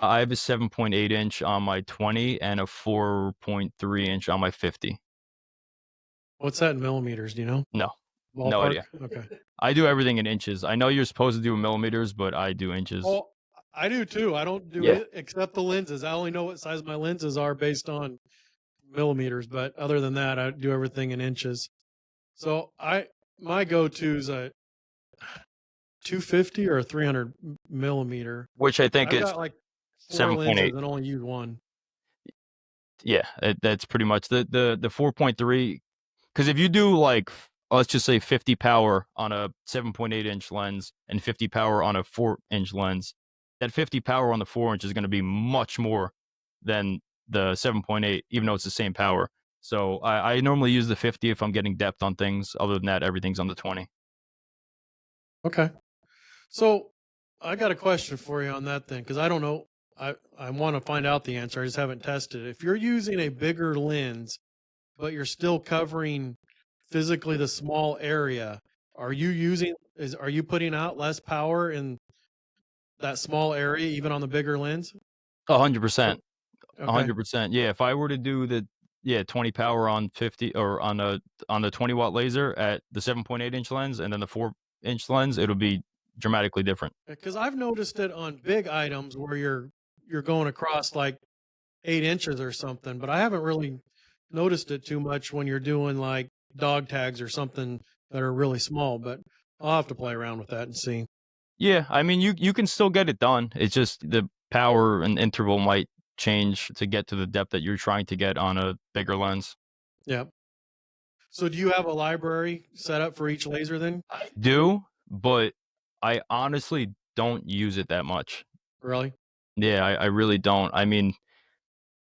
I have a 7.8 inch on my 20 and a 4.3 inch on my 50. What's that in millimeters? Do you know? No, Ballpark? no idea. Okay. I do everything in inches. I know you're supposed to do millimeters, but I do inches. Well, I do too. I don't do Yeah. it except the lenses. I only know what size my lenses are based on millimeters, but other than that, I do everything in inches. So my go-to is a 250 or a 300 millimeter. Which I think I've is got like 4 7.8. lenses and only use one. Yeah, that's pretty much the 4.3. Because if you do like, let's just say 50 power on a 7.8 inch lens and 50 power on a 4-inch lens, that 50 power on the 4-inch is going to be much more than the 7.8, even though it's the same power. So I normally use the 50 if I'm getting depth on things. Other than that, everything's on the 20. Okay. So I got a question for you on that then, because I don't know. I want to find out the answer. I just haven't tested it. If you're using a bigger lens, but you're still covering physically the small area, are you putting out less power in that small area, even on the bigger lens? 100%. Okay. 100%. Yeah, if I were to do 20 power on 50 or on the 20-watt laser at the 7.8 inch lens and then the 4-inch lens, it'll be dramatically different. Because I've noticed it on big items where you're going across like 8 inches or something, but I haven't really noticed it too much when you're doing like dog tags or something that are really small. But I'll have to play around with that and see. Yeah, I mean, you can still get it done. It's just the power and interval might change to get to the depth that you're trying to get on a bigger lens. Yeah. So do you have a library set up for each laser then? I do, but I honestly don't use it that much. Really? Yeah, I really don't. I mean,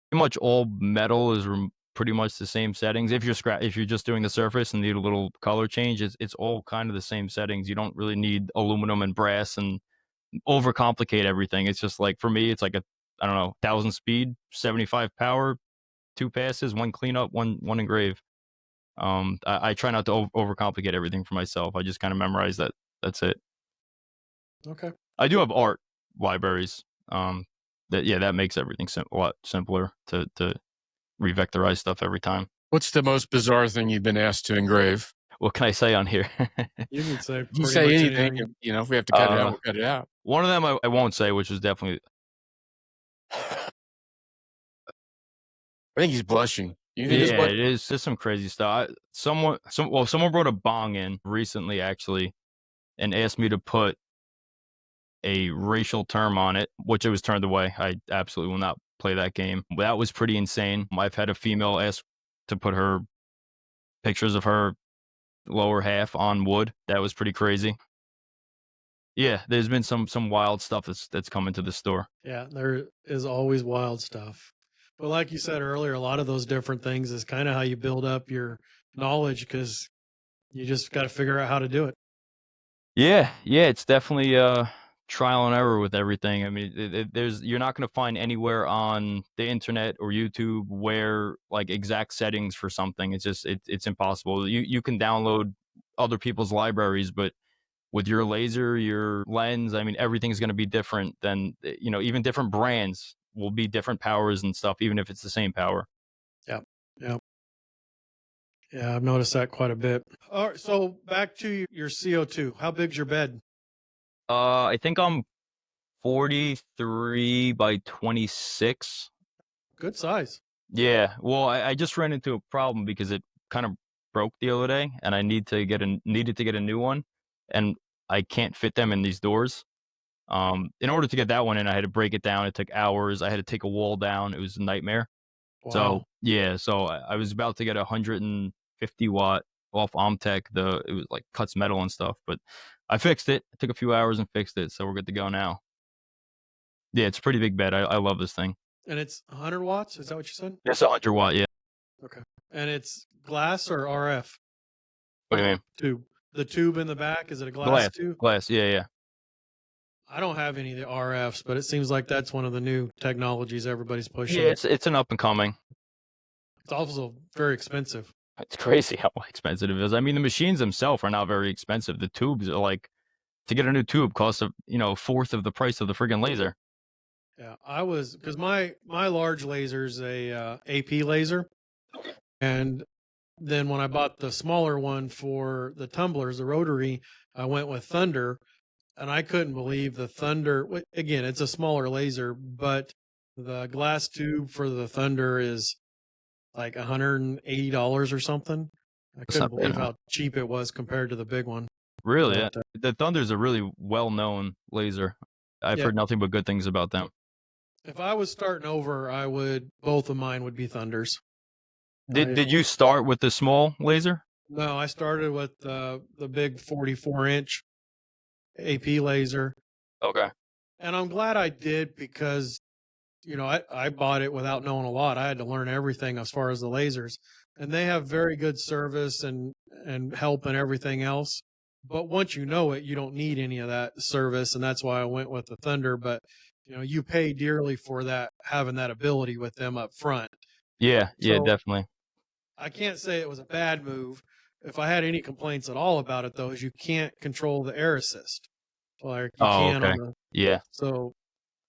pretty much all metal is pretty much the same settings. If you're just doing the surface and need a little color change, it's all kind of the same settings. You don't really need aluminum and brass and overcomplicate everything. It's just like, for me, it's like I don't know, 1,000 speed, 75 power, 2 passes, 1 cleanup, one engrave. I try not to overcomplicate everything for myself. I just kind of memorize that. That's it. Okay. I do have art libraries. That makes everything a lot simpler to revectorize stuff every time. What's the most bizarre thing you've been asked to engrave? What can I say on here? You can say You pretty say much anything, anything. and, if we have to cut it out, we'll cut it out. One of them I won't say, which was definitely. I think he's blushing. You think he's Yeah, blushing? it is just some crazy stuff. Someone brought a bong in recently, actually, and asked me to put a racial term on it, which I was turned away. I absolutely will not play that game. That was pretty insane. I've had a female ask to put her pictures of her lower half on wood. That was pretty crazy. Yeah, there's been some wild stuff that's come into the store. Yeah, there is always wild stuff. But like you said earlier, a lot of those different things is kind of how you build up your knowledge because you just got to figure out how to do it. Yeah, yeah, it's definitely trial and error with everything. I mean, there's you're not going to find anywhere on the internet or YouTube where like exact settings for something. It's just it's impossible. You can download other people's libraries, but with your laser, your lens, I mean, everything's going to be different than even different brands will be different powers and stuff, even if it's the same power. Yeah. Yeah. Yeah. I've noticed that quite a bit. All right. So back to your CO2. How big's your bed? I think I'm 43 by 26. Good size. Yeah, well, I just ran into a problem because it kind of broke the other day, and I needed to get a new one, and I can't fit them in these doors. In order to get that one in, I had to break it down. It took hours. I had to take a wall down. It was a nightmare. So Wow. yeah, so I was about to get a 150 watt off Omtech. It was like cuts metal and stuff, but I fixed it. It took a few hours and fixed it, so we're good to go now. Yeah, it's a pretty big bed. I love this thing. And it's 100 watts. Is that what you said? It's a 100 watt. Yeah. Okay. And it's glass or RF What do you mean? tube? The tube in the back, is it a glass Glass. tube? Glass. Yeah, yeah. I don't have any of the RFs, but it seems like that's one of the new technologies everybody's Yeah, pushing. it's an up and coming. It's also very expensive. It's crazy how expensive it is. I mean, the machines themselves are not very expensive. The tubes are like to get a new tube costs a fourth of the price of the friggin' laser. Yeah, I was because my large laser's a AP laser, and then when I bought the smaller one for the tumblers, the rotary, I went with Thunder, and I couldn't believe the Thunder. Again, it's a smaller laser, but the glass tube for the Thunder is like $180 or something. I That's couldn't not bad, believe huh? how cheap it was compared to the big one. Really, But yeah. The Thunder's a really well-known laser. I've yeah, heard nothing but good things about them. if I was starting over, I would both of mine would be Thunders. Did I did you start with the small laser? No, I started with the big 44-inch AP laser, Okay. and I'm glad I did because I bought it without knowing a lot. I had to learn everything as far as the lasers, and they have very good service and help and everything else. But once you know it, you don't need any of that service, and that's why I went with the Thunder. But you pay dearly for that having that ability with them up front. Yeah, yeah, So definitely. I can't say it was a bad move. If I had any complaints at all about it, though, is you can't control the air assist like you Oh, can okay. on the. Yeah. So,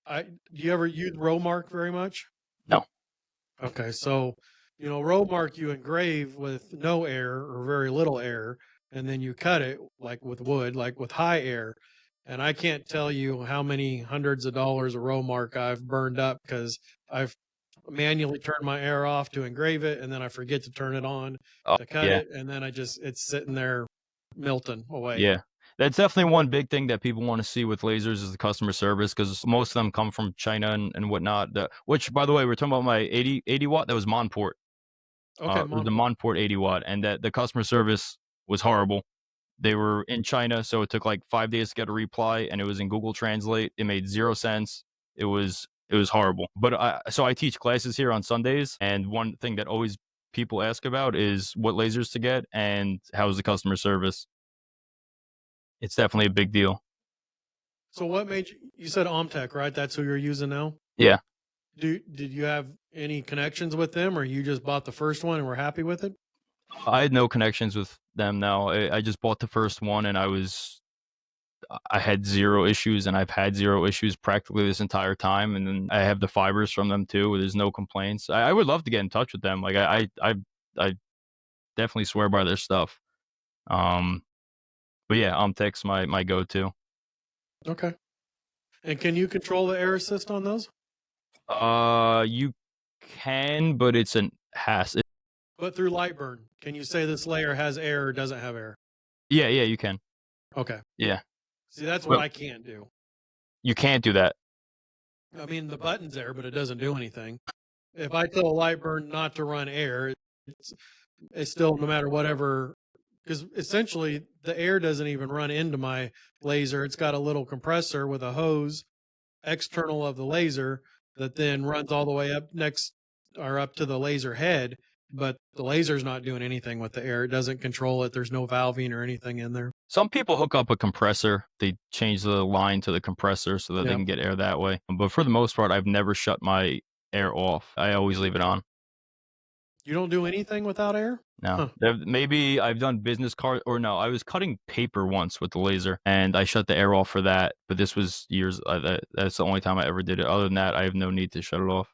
do you ever use Rowmark very much? No. Okay, so Rowmark you engrave with no air or very little air, and then you cut it like with wood, like with high air. And I can't tell you how many hundreds of dollars of Rowmark I've burned up because I've manually turn my air off to engrave it, and then I forget to turn it on Oh, to cut yeah. it, and then it's sitting there melting away. Yeah. That's definitely one big thing that people want to see with lasers is the customer service because most of them come from China and whatnot. Which, by the way, we're talking about my 80 watt. That was Monport. Okay, It was the Monport. Monport 80 watt, and that the customer service was horrible. They were in China, so it took like 5 days to get a reply, and it was in Google Translate. It made 0 sense. It was horrible. But I teach classes here on Sundays, and one thing that always people ask about is what lasers to get and how's the customer service. It's definitely a big deal. So what made you said Omtech, right? That's who you're using now. Yeah. Did you have any connections with them, or you just bought the first one and were happy with it? I had no connections with them now. I just bought the first one and I had 0 issues and I've had 0 issues practically this entire time. And then I have the fibers from them too. There's no complaints. I would love to get in touch with them. Like I definitely swear by their stuff. Um, but yeah, Omtech's my go-to. Okay. And can you control the air assist on those? You can, but it's an has. But through Lightburn, can you say this layer has air or doesn't have air? Yeah, yeah, you can. Okay. Yeah. See, that's what Well, I can't do. you can't do that. I mean, the button's there, but it doesn't do anything. If I tell Lightburn not to run air, it's, it's still no matter whatever because essentially the air doesn't even run into my laser. It's got a little compressor with a hose external of the laser that then runs all the way up next or up to the laser head. But the laser's not doing anything with the air. It doesn't control it. There's no valving or anything in there. Some people hook up a compressor. They change the line to the compressor so that they Yep. can get air that way. But for the most part, I've never shut my air off. I always leave it on. You don't do anything without air? No, Huh. maybe I've done business card or no, I was cutting paper once with the laser and I shut the air off for that. But this was years. That's the only time I ever did it. Other than that, I have no need to shut it off.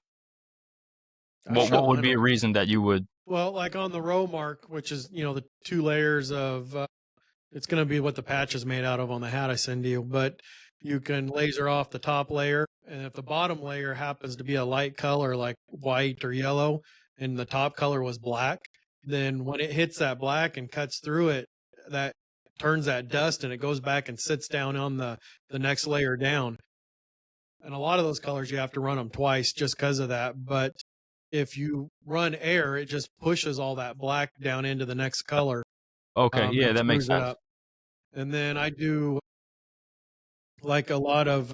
I What shut would mine be a off. reason that you would? Well, like on the row mark, which is, the 2 layers of, it's going to be what the patch is made out of on the hat I send you, but you can laser off the top layer. And if the bottom layer happens to be a light color like white or yellow, and the top color was black, then when it hits that black and cuts through it, that turns that dust and it goes back and sits down on the next layer down. And a lot of those colors, you have to run them twice just because of that. But if you run air, it just pushes all that black down into the next color, Okay, yeah, and that makes screws it sense. up. And then I do like a lot of,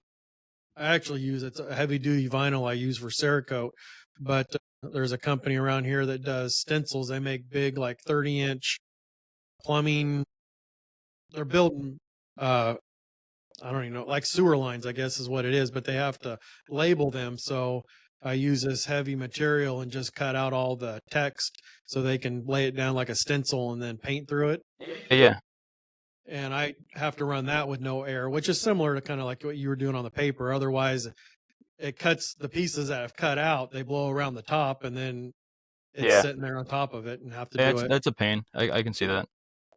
I actually use, it's a heavy duty vinyl I use for Cerakote, but there's a company around here that does stencils. They make big, like 30-inch plumbing. They're building, I don't even know, like sewer lines, I guess is what it is, but they have to label them. So I use this heavy material and just cut out all the text so they can lay it down like a stencil and then paint through it. Yeah, And I have to run that with no air, which is similar to kind of like what you were doing on the paper. Otherwise, it cuts the pieces that have cut out, they blow around the top, and then it's yeah, sitting there on top of it and have to do it. that's a pain. I can see that.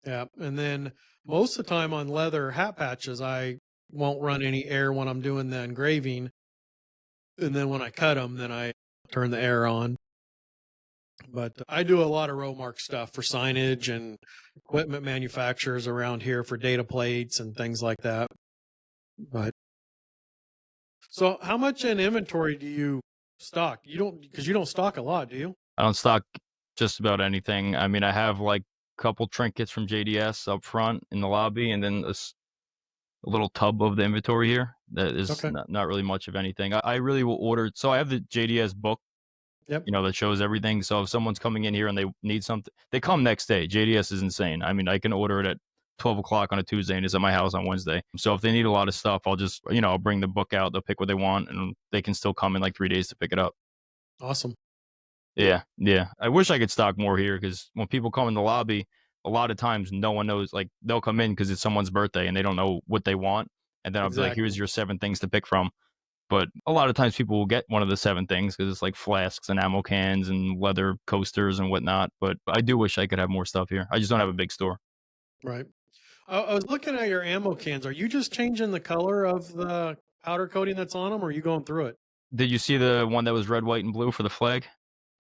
Yeah. And then most of the time on leather hat patches, I won't run any air when I'm doing the engraving. And then when I cut them, then I turn the air on. But I do a lot of row mark stuff for signage and equipment manufacturers around here for data plates and things like that. But so how much in inventory do you stock? You don't, because you don't stock a lot, do you? I don't stock just about anything. I mean, I have like a couple trinkets from JDS up front in the lobby, and then a little tub of the inventory here. That is Okay. not really much of anything. I really will order. So I have the JDS book, Yep. that shows everything. So if someone's coming in here and they need something, they come next day. JDS is insane. I mean, I can order it at 12 o'clock on a Tuesday and it's at my house on Wednesday. So if they need a lot of stuff, I'll just, I'll bring the book out. They'll pick what they want and they can still come in like 3 days to pick it up. Awesome. Yeah, yeah. I wish I could stock more here because when people come in the lobby, a lot of times no one knows. Like they'll come in because it's someone's birthday and they don't know what they want, and then I'll be like, Exactly. "Here's your 7 things to pick from." But a lot of times people will get one of the 7 things because it's like flasks and ammo cans and leather coasters and whatnot. But I do wish I could have more stuff here. I just don't have a big store. Right. I was looking at your ammo cans. Are you just changing the color of the powder coating that's on them, or are you going through it? Did you see the one that was red, white, and blue for the flag?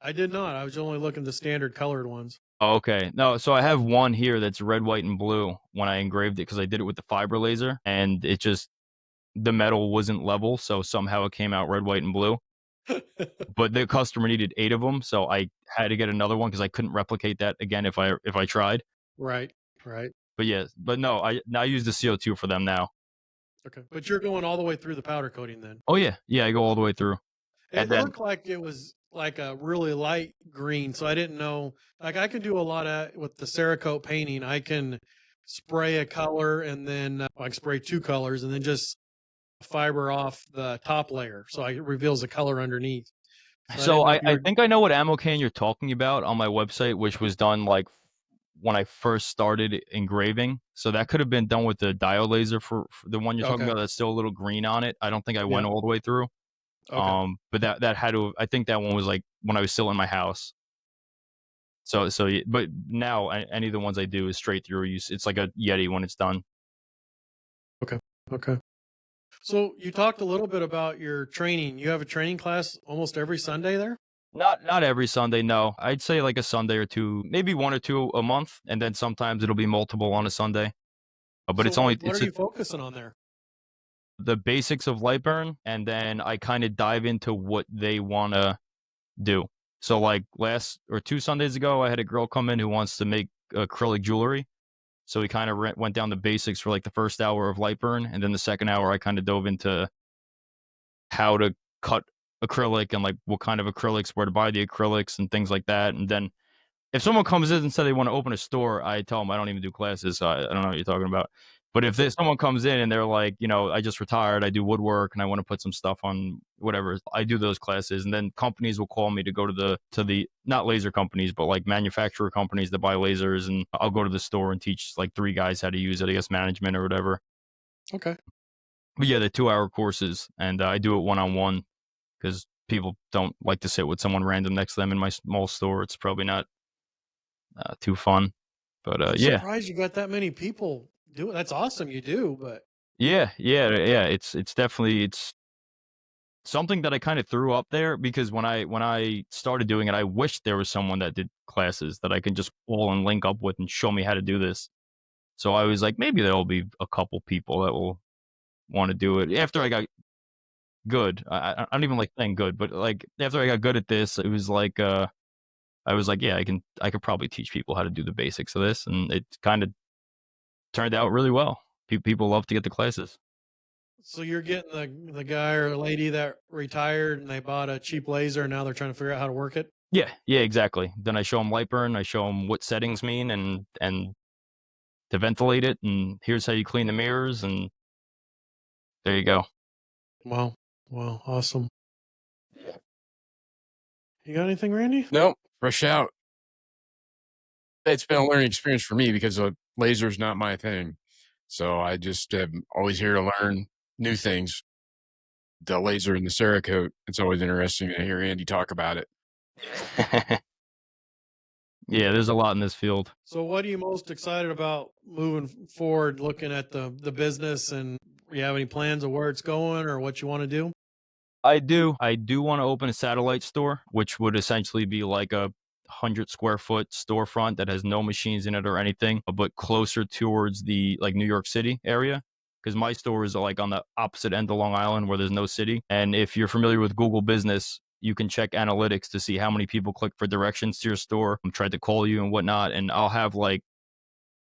I did not. I was only looking at the standard colored ones. Oh, okay. No, so I have one here that's red, white, and blue when I engraved it because I did it with the fiber laser and it just the metal wasn't level, so somehow it came out red, white, and blue. But the customer needed 8 of them, so I had to get another one because I couldn't replicate that again if I tried. Right. Right. But yeah, but no, I use the CO2 for them now. Okay. But you're going all the way through the powder coating then. Oh yeah, yeah, I go all the way through, and It then looked like it was like a really light green, so I didn't know. Like I can do a lot of with the Cerakote painting. I can spray a color and then like spray 2 colors and then just fiber off the top layer, so it reveals the color underneath. So I so didn't know if you I were think I know what ammo can you're talking about on my website, which was done like when I first started engraving. So that could have been done with the dial laser for the one you're talking okay. about. That's still a little green on it. I don't think I went Yep. all the way through. Okay. But that had to. I think that one was like when I was still in my house. But now any of the ones I do is straight through. It's like a Yeti when it's done. Okay. Okay. So you talked a little bit about your training. You have a training class almost every Sunday there? Not every Sunday, no. I'd say like a Sunday or two, maybe 1 or 2 a month, and then sometimes it'll be multiple on a Sunday. But So it's only what are you focusing on there? the basics of Lightburn, and then I kind of dive into what they want to do. So like last or 2 Sundays ago, I had a girl come in who wants to make acrylic jewelry. So we kind of went down the basics for like the first hour of Lightburn, and then the second hour I kind of dove into how to cut acrylic and like what kind of acrylics, where to buy the acrylics and things like that. And then if someone comes in and said they want to open a store, I tell them I don't even do classes, so I don't know what you're talking about. But if there's someone comes in and they're like, I just retired, I do woodwork, and I want to put some stuff on whatever, I do those classes. And then companies will call me to go to the not laser companies, but like manufacturer companies that buy lasers, and I'll go to the store and teach like 3 guys how to use it, I guess management or whatever. Okay. But yeah, the 2-hour courses, and I do it one-on-one because people don't like to sit with someone random next to them in my small store. It's probably not too fun. But I'm yeah, surprised you got that many people do it. That's awesome you do, but yeah. It's definitely it's something that I kind of threw up there because when I started doing it, I wished there was someone that did classes that I could just call and link up with and show me how to do this. So I was like, maybe there'll be a couple people that will want to do it. After I got good, I don't even like saying good, but like after I got good at this, it was like I was like, yeah, I could probably teach people how to do the basics of this, and it kind of turned out really well. People love to get the classes. so you're getting the guy or lady that retired and they bought a cheap laser and now they're trying to figure out how to work it. Yeah, exactly. Then I show them Lightburn, I show them what settings mean and to ventilate it, and here's how you clean the mirrors, and there you go. Wow. Wow. Awesome. You got anything, Randy? No, fresh out. It's been a learning experience for me because laser's not my thing. So I just am always here to learn new things. The laser and the Cerakote. It's always interesting to hear Andy talk about it. Yeah, there's a lot in this field. So what are you most excited about moving forward, looking at the business, and you have any plans of where it's going or what you want to do? I do want to open a satellite store, which would essentially be like a 100 square foot storefront that has no machines in it or anything, but closer towards the like New York City area. Because my store is like on the opposite end of Long Island where there's no city. And if you're familiar with Google Business, you can check analytics to see how many people click for directions to your store. I'm trying to call you and whatnot, and I'll have like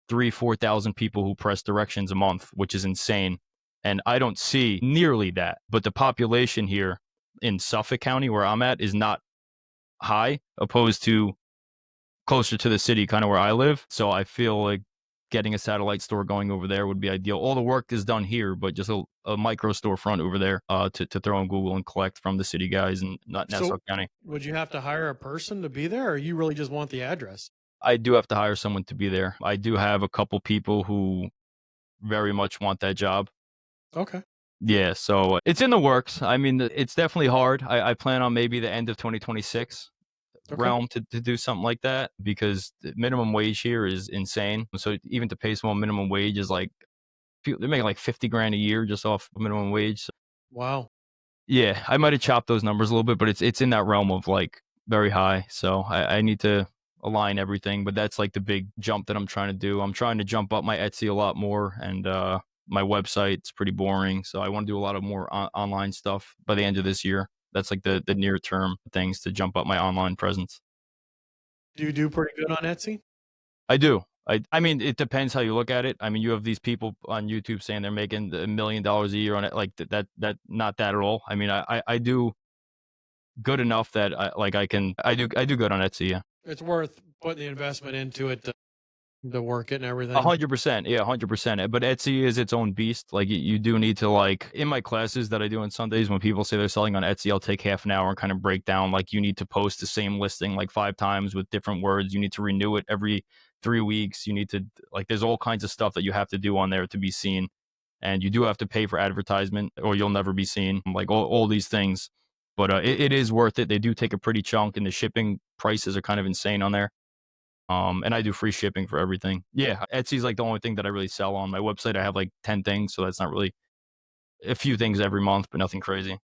4,000 people who press directions a month, which is insane. And I don't see nearly that. But the population here in Suffolk County, where I'm at, is not high, opposed to closer to the city, kind of where I live. So I feel like getting a satellite store going over there would be ideal. All the work is done here, but just a micro storefront over there to throw on Google and collect from the city guys and not Nassau So County. would you have to hire a person to be there, or you really just want the address? I do have to hire someone to be there. I do have a couple people who very much want that job. Okay. Yeah, so it's in the works. I mean, it's definitely hard. I plan on maybe the end of 2026 Okay. realm to do something like that because the minimum wage here is insane. So even to pay someone minimum wage is like they're making like 50 grand a year just off minimum wage. So, Wow. yeah, I might have chopped those numbers a little bit, but it's in that realm of like very high. So I need to align everything, but that's like the big jump that I'm trying to do. I'm trying to jump up my Etsy a lot more, and my website's pretty boring. So I want to do a lot of more online stuff by the end of this year. That's like the near term things to jump up my online presence. Do you do pretty good on Etsy? I do. I mean, it depends how you look at it. I mean, you have these people on YouTube saying they're making $1 million a year on it. Like that, not that at all. I mean, I do good enough that I do good on Etsy. Yeah. It's worth putting the investment into it to work it and everything. 100%. Yeah, 100%. But Etsy is its own beast. Like you do need to like in my classes that I do on Sundays when people say they're selling on Etsy, I'll take half an hour and kind of break down like you need to post the same listing like 5 times with different words. You need to renew it every 3 weeks. You need to like there's all kinds of stuff that you have to do on there to be seen. And you do have to pay for advertisement or you'll never be seen. Like all these things. But it is worth it. They do take a pretty chunk and the shipping prices are kind of insane on there. And I do free shipping for everything. Yeah, Etsy's like the only thing that I really sell on my website. I have like 10 things, so that's not really a few things every month, but nothing crazy.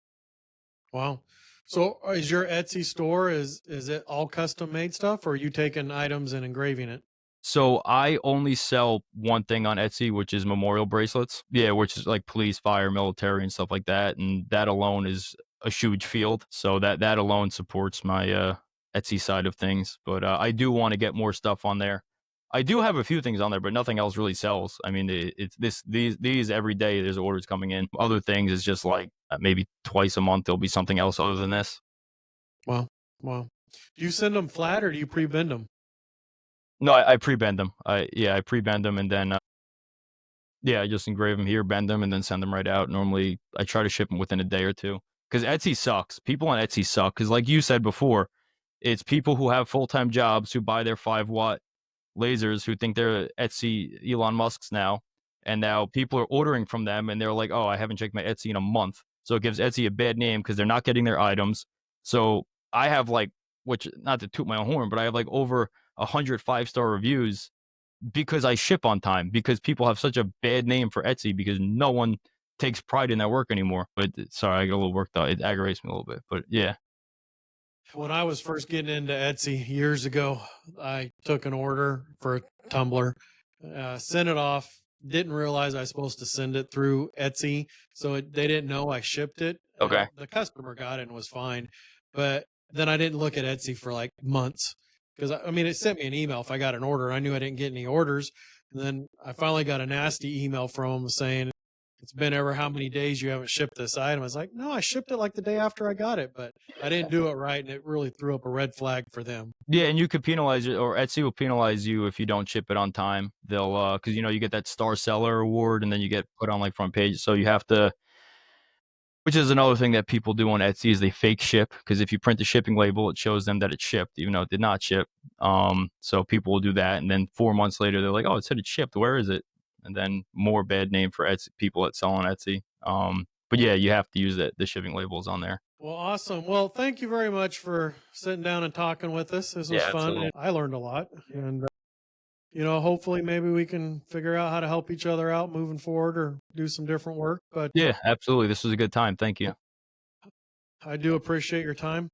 Wow. So is your Etsy store is it all custom made stuff, or are you taking items and engraving it? So I only sell one thing on Etsy, which is memorial bracelets. Yeah, which is like police, fire, military, and stuff like that. And that alone is a huge field. So that alone supports my Etsy side of things. But I do want to get more stuff on there. I do have a few things on there, but nothing else really sells. I mean, it's these every day. There's orders coming in. Other things is just like maybe twice a month there'll be something else other than this. Wow. Wow. Do you send them flat or do you pre-bend them? No, I pre-bend them. I pre-bend them and then yeah, I just engrave them here, bend them, and then send them right out. Normally, I try to ship them within a day or two because Etsy sucks. People on Etsy suck because, like you said before, it's people who have full-time jobs who buy their 5-watt lasers who think they're Etsy Elon Musk's now, and now people are ordering from them, and they're like, "Oh, I haven't checked my Etsy in a month," so it gives Etsy a bad name because they're not getting their items. So I have like, which not to toot my own horn, but I have like over 100 5-star reviews because I ship on time, because people have such a bad name for Etsy because no one takes pride in that work anymore. But sorry, I got a little worked out. It aggravates me a little bit, but yeah. When I was first getting into Etsy years ago, I took an order for a tumbler, sent it off. Didn't realize I was supposed to send it through Etsy, so they didn't know I shipped it. Okay. The customer got it and was fine, but then I didn't look at Etsy for like months because I mean it sent me an email if I got an order. I knew I didn't get any orders, and then I finally got a nasty email from them saying it's been ever how many days you haven't shipped this item. I was like, no, I shipped it like the day after I got it, but I didn't do it right, and it really threw up a red flag for them. Yeah, and you could penalize it, or Etsy will penalize you if you don't ship it on time. They'll, because you get that star seller award, and then you get put on like front page. So you have to, which is another thing that people do on Etsy is they fake ship because if you print the shipping label, it shows them that it shipped, even though it did not ship. So people will do that, and then 4 months later, they're like, "Oh, it said it shipped. Where is it?" And then more bad name for Etsy people that sell on Etsy. But yeah, you have to use the shipping labels on there. Well, awesome. Well, thank you very much for sitting down and talking with us. This was Yeah, fun, absolutely. and I learned a lot. And hopefully, maybe we can figure out how to help each other out moving forward, or do some different work. But Yeah, absolutely. This was a good time. Thank you. I do appreciate your time.